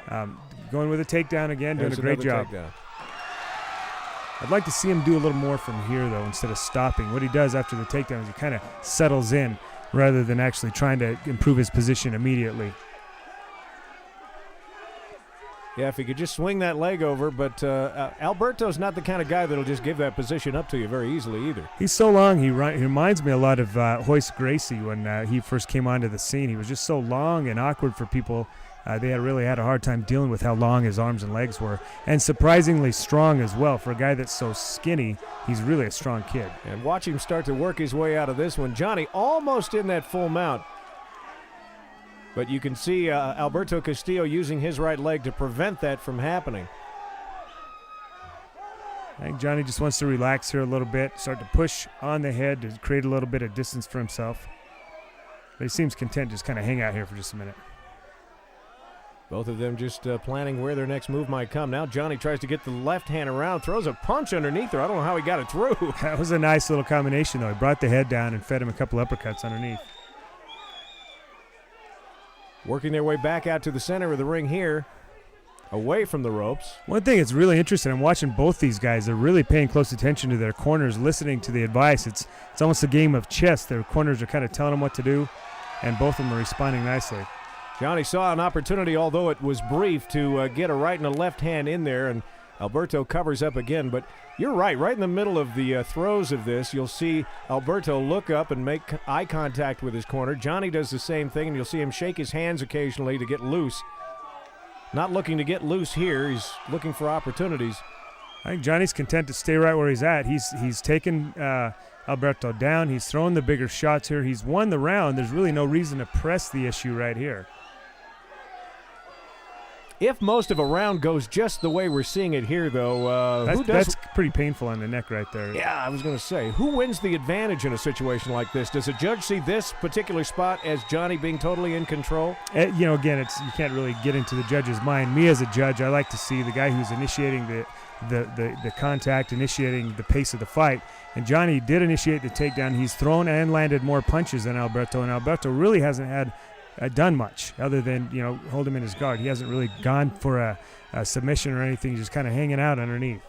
Going with a takedown again, doing a great job. Takedown. I'd like to see him do a little more from here, though, instead of stopping. What he does after the takedown is he kind of settles in rather than actually trying to improve his position immediately. Yeah, if he could just swing that leg over, but Alberto's not the kind of guy that'll just give that position up to you very easily either. He's so long. He reminds me a lot of Hoist Gracie when he first came onto the scene. He was just so long and awkward for people. They had really had a hard time dealing with how long his arms and legs were, and surprisingly strong as well. For a guy that's so skinny, he's really a strong kid. And watch him start to work his way out of this one. Johnny almost in that full mount. But you can see Alberto Castillo using his right leg to prevent that from happening. I think Johnny just wants to relax here a little bit, start to push on the head to create a little bit of distance for himself. But he seems content to just kind of hang out here for just a minute. Both of them just planning where their next move might come. Now Johnny tries to get the left hand around, throws a punch underneath her. I don't know how he got it through. That was a nice little combination, though. He brought the head down and fed him a couple uppercuts underneath. Working their way back out to the center of the ring here, away from the ropes. One thing that's really interesting, I'm watching both these guys. They're really paying close attention to their corners, listening to the advice. It's almost a game of chess. Their corners are kind of telling them what to do, and both of them are responding nicely. Johnny saw an opportunity, although it was brief, to get a right and a left hand in there, and Alberto covers up again. But you're right in the middle of the throes of this, you'll see Alberto look up and make eye contact with his corner. Johnny does the same thing, and you'll see him shake his hands occasionally to get loose. Not looking to get loose here. He's looking for opportunities. I think Johnny's content to stay right where he's at. He's taken Alberto down. He's thrown the bigger shots here. He's won the round. There's really no reason to press the issue right here. If most of a round goes just the way we're seeing it here, though, that's pretty painful on the neck right there. Yeah, I was going to say, who wins the advantage in a situation like this? Does a judge see this particular spot as Johnny being totally in control? Again, you can't really get into the judge's mind. Me as a judge, I like to see the guy who's initiating the contact, initiating the pace of the fight. And Johnny did initiate the takedown. He's thrown and landed more punches than Alberto, and Alberto really hasn't had done much other than hold him in his guard. He hasn't really gone for a submission or anything. He's just kind of hanging out underneath.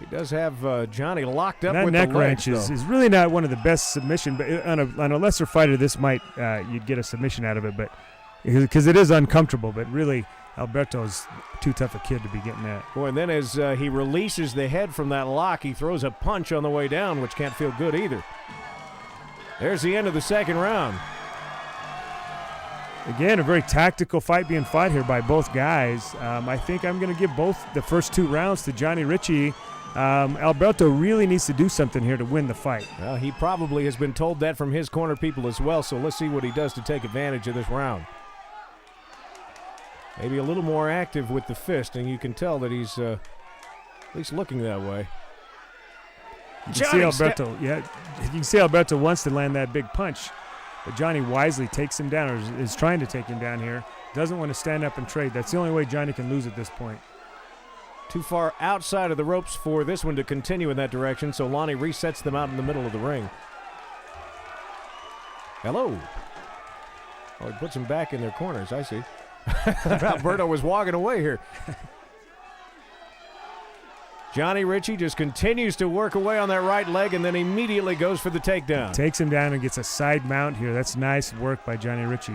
He does have Johnny locked up that with neck the legs, wrench is really not one of the best submission, but on a lesser fighter, this might you'd get a submission out of it, but because it is uncomfortable. But really, Alberto's too tough a kid to be getting that. Boy, and then as he releases the head from that lock, he throws a punch on the way down, which can't feel good either. There's the end of the second round. Again, a very tactical fight being fought here by both guys. I think I'm going to give both the first 2 rounds to Johnny Riche. Alberto really needs to do something here to win the fight. Well, he probably has been told that from his corner people as well, so let's see what he does to take advantage of this round. Maybe a little more active with the fist, and you can tell that he's at least looking that way. You can see Alberto wants to land that big punch, but Johnny wisely takes him down, or is trying to take him down here. Doesn't want to stand up and trade. That's the only way Johnny can lose at this point. Too far outside of the ropes for this one to continue in that direction, so Lonnie resets them out in the middle of the ring. Hello. Oh, he puts them back in their corners, I see. Alberto was walking away here. Johnny Riche just continues to work away on that right leg and then immediately goes for the takedown. Takes him down and gets a side mount here. That's nice work by Johnny Riche.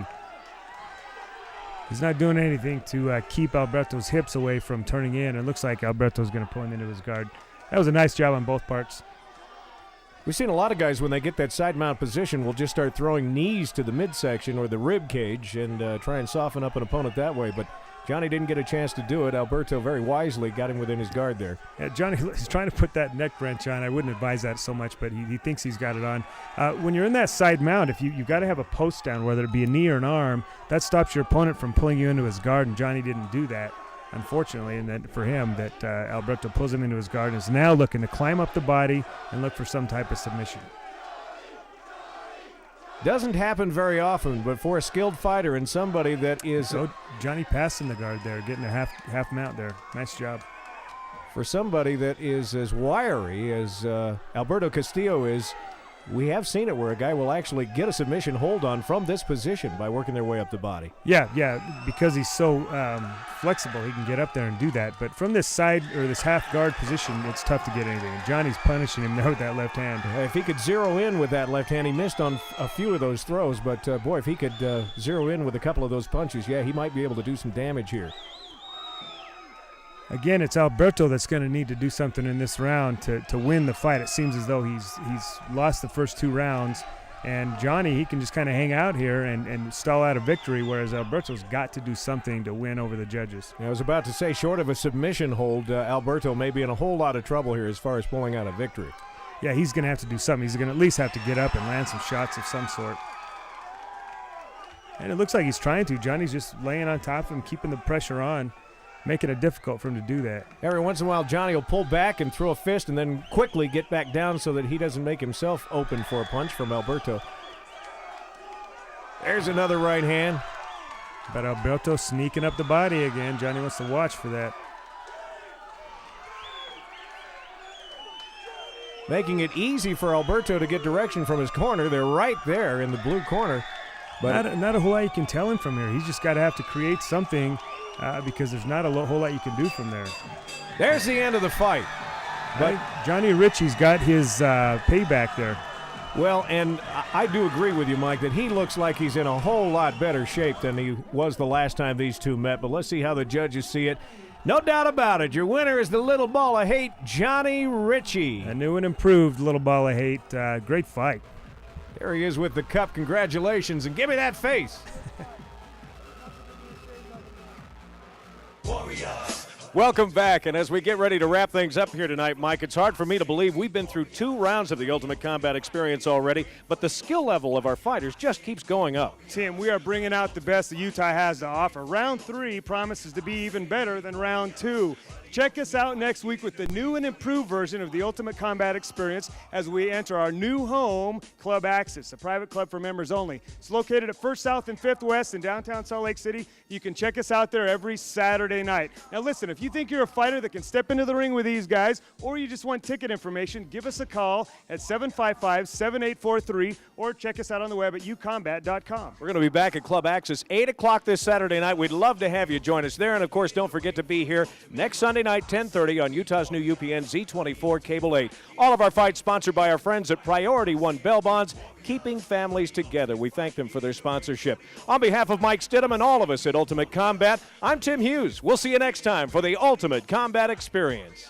He's not doing anything to keep Alberto's hips away from turning in. It looks like Alberto's going to pull him into his guard. That was a nice job on both parts. We've seen a lot of guys when they get that side mount position will just start throwing knees to the midsection or the rib cage and try and soften up an opponent that way. But Johnny didn't get a chance to do it. Alberto very wisely got him within his guard there. Yeah, Johnny is trying to put that neck wrench on. I wouldn't advise that so much, but he thinks he's got it on. When you're in that side mount, if you've got to have a post down, whether it be a knee or an arm, that stops your opponent from pulling you into his guard, and Johnny didn't do that, unfortunately. And then for him, that Alberto pulls him into his guard and is now looking to climb up the body and look for some type of submission. Doesn't happen very often, but for a skilled fighter and somebody that is... So Johnny passing the guard there, getting a half mount there. Nice job. For somebody that is as wiry as Alberto Castillo is, we have seen it where a guy will actually get a submission hold on from this position by working their way up the body. Yeah, because he's so flexible, he can get up there and do that. But from this side or this half guard position, it's tough to get anything. And Johnny's punishing him there with that left hand. If he could zero in with that left hand, he missed on a few of those throws. But, boy, if he could zero in with a couple of those punches, yeah, he might be able to do some damage here. Again, it's Alberto that's going to need to do something in this round to win the fight. It seems as though he's lost the first 2 rounds. And Johnny, he can just kind of hang out here and stall out a victory, whereas Alberto's got to do something to win over the judges. I was about to say, short of a submission hold, Alberto may be in a whole lot of trouble here as far as pulling out a victory. Yeah, he's going to have to do something. He's going to at least have to get up and land some shots of some sort. And it looks like he's trying to. Johnny's just laying on top of him, keeping the pressure on, making it difficult for him to do that. Every once in a while, Johnny will pull back and throw a fist and then quickly get back down so that he doesn't make himself open for a punch from Alberto. There's another right hand. But Alberto sneaking up the body again. Johnny wants to watch for that. Making it easy for Alberto to get direction from his corner. They're right there in the blue corner. But not a whole lot you can tell him from here. He's just got to have to create something because there's not a whole lot you can do from there. There's the end of the fight. But Johnny Riche's got his payback there. Well, and I do agree with you, Mike, that he looks like he's in a whole lot better shape than he was the last time these two met. But let's see how the judges see it. No doubt about it, your winner is the little ball of hate, Johnny Riche. A new and improved little ball of hate. Great fight. There he is with the cup. Congratulations, and give me that face. Welcome back, and as we get ready to wrap things up here tonight, Mike, it's hard for me to believe we've been through 2 rounds of the Ultimate Combat Experience already, but the skill level of our fighters just keeps going up. Tim, we are bringing out the best that Utah has to offer. Round 3 promises to be even better than round 2. Check us out next week with the new and improved version of the Ultimate Combat Experience as we enter our new home, Club Access, a private club for members only. It's located at 1st South and 5th West in downtown Salt Lake City. You can check us out there every Saturday night. Now listen, if you think you're a fighter that can step into the ring with these guys, or you just want ticket information, give us a call at 755-7843 or check us out on the web at ucombat.com. We're going to be back at Club Access 8 o'clock this Saturday night. We'd love to have you join us there. And, of course, don't forget to be here next Sunday night night, 10:30 on Utah's new UPN Z24 Cable 8. All of our fights sponsored by our friends at Priority One Bail Bonds, keeping families together. We thank them for their sponsorship. On behalf of Mike Stidham and all of us at Ultimate Combat, I'm Tim Hughes. We'll see you next time for the Ultimate Combat Experience.